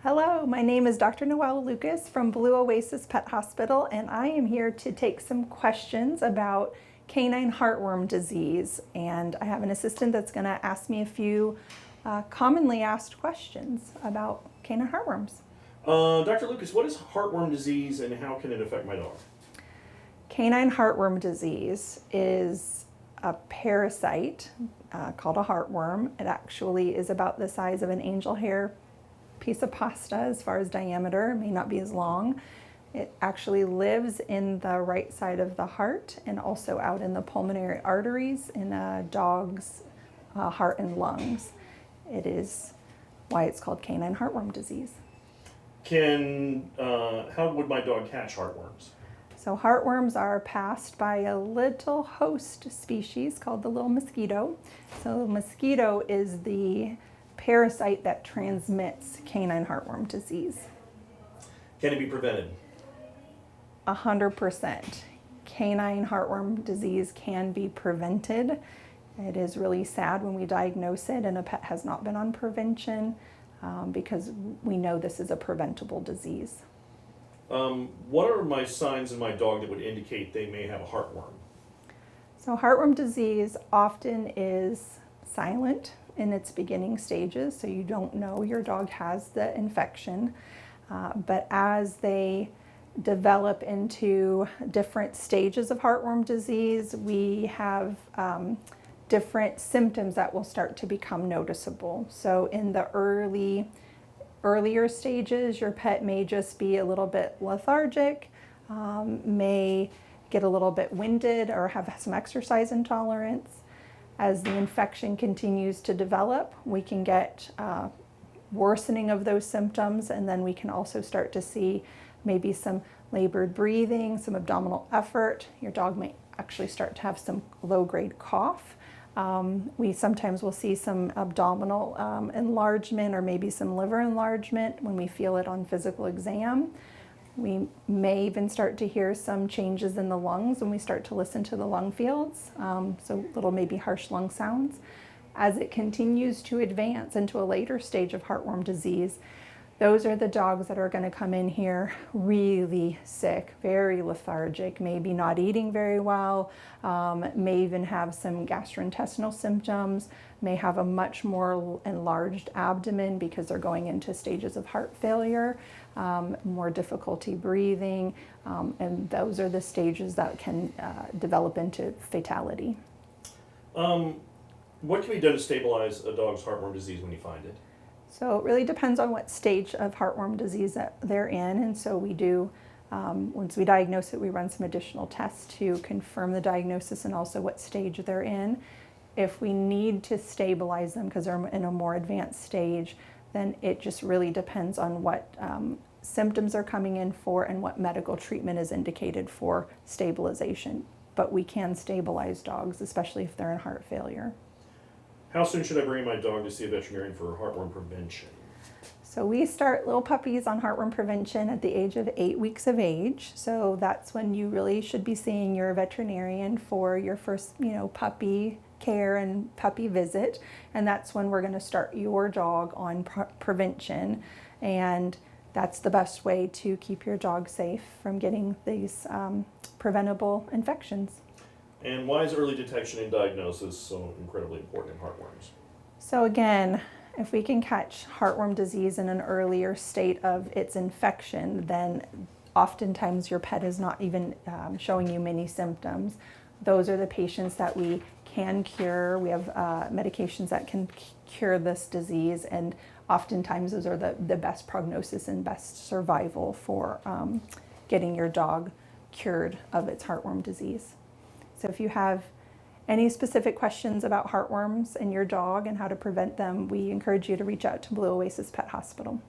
Hello, my name is Dr. Noelle Lucas from Blue Oasis Pet Hospital, and I am here to take some questions about canine heartworm disease. And I have an assistant that's going to ask me a few commonly asked questions about canine heartworms. Dr. Lucas, what is heartworm disease and how can it affect my dog? Canine heartworm disease is a parasite called a heartworm. It actually is about the size of an angel hair piece of pasta as far as diameter. It may not be as long. It actually lives in the right side of the heart and also out in the pulmonary arteries in a dog's heart and lungs. It is why it's called canine heartworm disease. How would my dog catch heartworms? So heartworms are passed by a little host species called the little mosquito. So mosquito is the parasite that transmits canine heartworm disease. Can it be prevented? 100%. Canine heartworm disease can be prevented. It is really sad when we diagnose it and a pet has not been on prevention because we know this is a preventable disease. What are my signs in my dog that would indicate they may have a heartworm? So heartworm disease often is silent in its beginning stages, so you don't know your dog has the infection. But as they develop into different stages of heartworm disease, we have different symptoms that will start to become noticeable. So in the earlier stages, your pet may just be a little bit lethargic, may get a little bit winded or have some exercise intolerance. As the infection continues to develop, we can get worsening of those symptoms, and then we can also start to see maybe some labored breathing, some abdominal effort. Your dog may actually start to have some low-grade cough. We sometimes will see some abdominal enlargement or maybe some liver enlargement when we feel it on physical exam. We may even start to hear some changes in the lungs when we start to listen to the lung fields, so little maybe harsh lung sounds. As it continues to advance into a later stage of heartworm disease, those are the dogs that are going to come in here really sick, very lethargic, maybe not eating very well, may even have some gastrointestinal symptoms, may have a much more enlarged abdomen because they're going into stages of heart failure, more difficulty breathing, and those are the stages that can develop into fatality. What can be done to stabilize a dog's heartworm disease when you find it? So it really depends on what stage of heartworm disease that they're in, and so we do, once we diagnose it, we run some additional tests to confirm the diagnosis and also what stage they're in. If we need to stabilize them because they're in a more advanced stage, then it just really depends on what symptoms are coming in for and what medical treatment is indicated for stabilization. But we can stabilize dogs, especially if they're in heart failure. How soon should I bring my dog to see a veterinarian for heartworm prevention? So we start little puppies on heartworm prevention at the age of 8 weeks of age. So that's when you really should be seeing your veterinarian for your first, puppy care and puppy visit. And that's when we're going to start your dog on prevention. And that's the best way to keep your dog safe from getting these preventable infections. And why is early detection and diagnosis so incredibly important in heartworms? So again, if we can catch heartworm disease in an earlier state of its infection, then oftentimes your pet is not even showing you many symptoms. Those are the patients that we can cure. We have medications that can cure this disease, and oftentimes those are the best prognosis and best survival for getting your dog cured of its heartworm disease. So if you have any specific questions about heartworms in your dog and how to prevent them, we encourage you to reach out to Blue Oasis Pet Hospital.